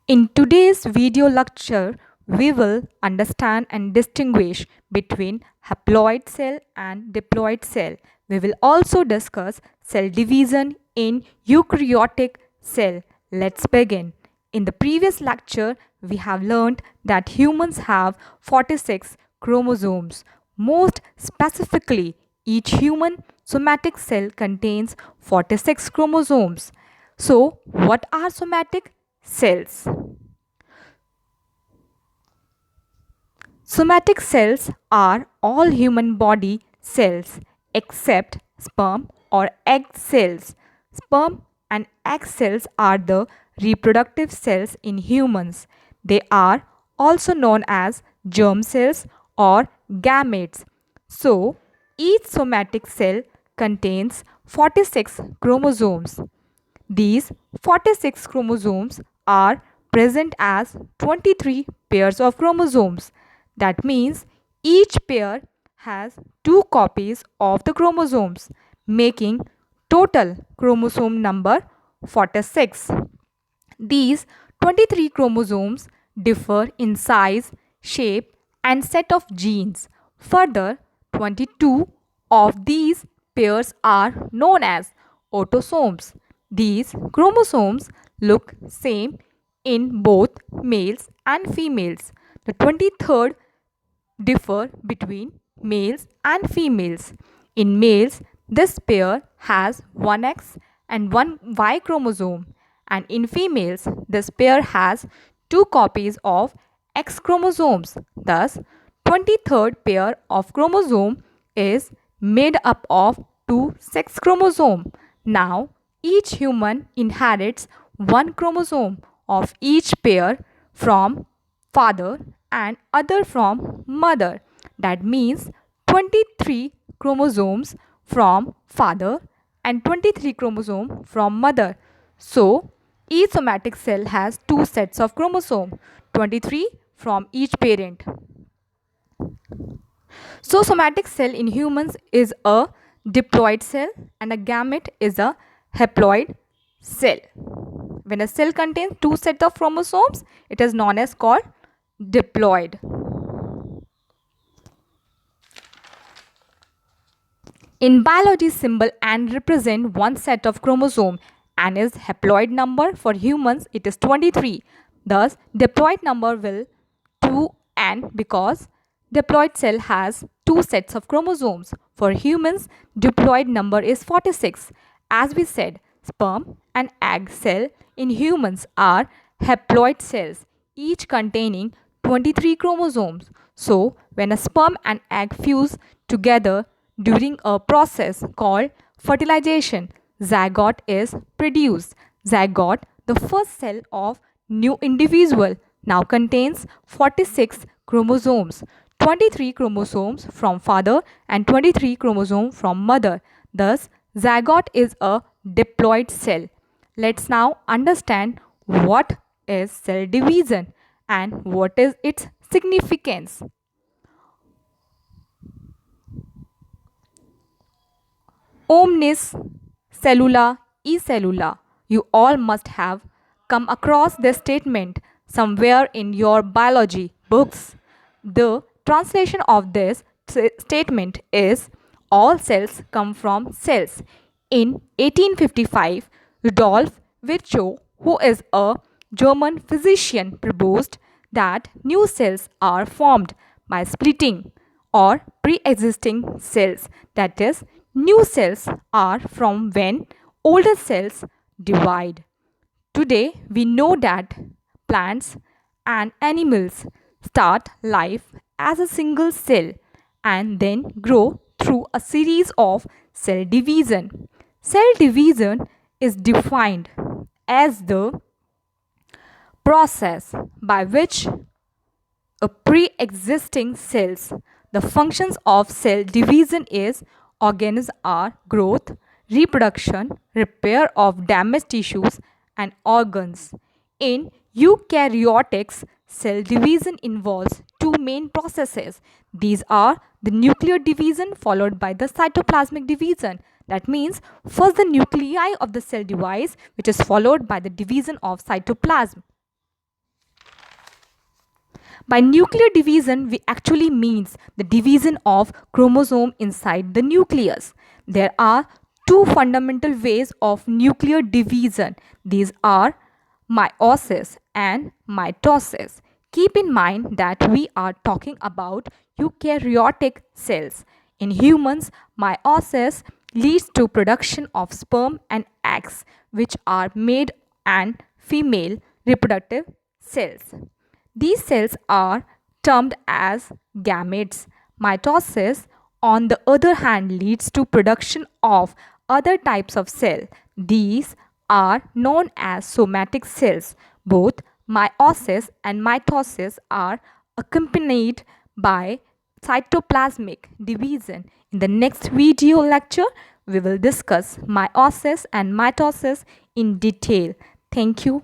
In today's video lecture, we will understand and distinguish between haploid cell and diploid cell. We will also discuss cell division in eukaryotic cell. Let's begin. In the previous lecture, we have learned that humans have 46 chromosomes. Most specifically, each human somatic cell contains 46 chromosomes. So, what are somatic cells? Somatic cells are all human body cells except sperm or egg cells. Sperm and egg cells are the reproductive cells in humans. They are also known as germ cells or gametes. So, each somatic cell contains 46 chromosomes. These 46 chromosomes are present as 23 pairs of chromosomes. That means each pair has two copies of the chromosomes, making total chromosome number 46. These 23 chromosomes differ in size, shape, and set of genes. Further, 22 of these pairs are known as autosomes. These chromosomes look same in both males and females. The 23rd differ between males and females. In males, this pair has one X and one Y chromosome, and in females, this pair has two copies of X chromosomes. Thus, 23rd pair of chromosome is made up of two sex chromosomes. Now, each human inherits one chromosome of each pair from father and other from mother. That means 23 chromosomes from father and 23 chromosomes from mother. So, each somatic cell has two sets of chromosomes, 23 from each parent. So, somatic cell in humans is a diploid cell and a gamete is a haploid cell. When a cell contains two sets of chromosomes, it is known as called diploid. In biology, symbol N represent one set of chromosome. N is haploid number. For humans, it is 23. Thus, diploid number will 2N because diploid cell has two sets of chromosomes. For humans, diploid number is 46. As we said, sperm and egg cell in humans are haploid cells, each containing 23 chromosomes. So, when a sperm and egg fuse together during a process called fertilization, zygote is produced. Zygote, the first cell of new individual, now contains 46 chromosomes, 23 chromosomes from father and 23 chromosomes from mother. Thus, zygote is a diploid cell. Let's now understand what is cell division and what is its significance. Omnis cellula e cellula. You all must have come across this statement somewhere in your biology books. The translation of this statement is all cells come from cells. In 1855, Rudolf Virchow, who is a German physician, proposed that new cells are formed by splitting or pre-existing cells. That is, new cells are from when older cells divide. Today, we know that plants and animals start life as a single cell and then grow through a series of cell division. Cell division is defined as the process by which a pre-existing cells. The functions of cell division is organs are growth, reproduction, repair of damaged tissues and organs. In eukaryotics, cell division involves two main processes. These are the nuclear division followed by the cytoplasmic division. That means first the nuclei of the cell divides, which is followed by the division of cytoplasm. By nuclear division, we actually means the division of chromosome inside the nucleus. There are two fundamental ways of nuclear division. These are meiosis and mitosis. Keep in mind that we are talking about eukaryotic cells. In humans, meiosis leads to production of sperm and eggs, which are made and female reproductive cells. These cells are termed as gametes. Mitosis, on the other hand, leads to production of other types of cell. These are known as somatic cells. Both meiosis and mitosis are accompanied by cytoplasmic division. In the next video lecture, we will discuss meiosis and mitosis in detail. Thank you.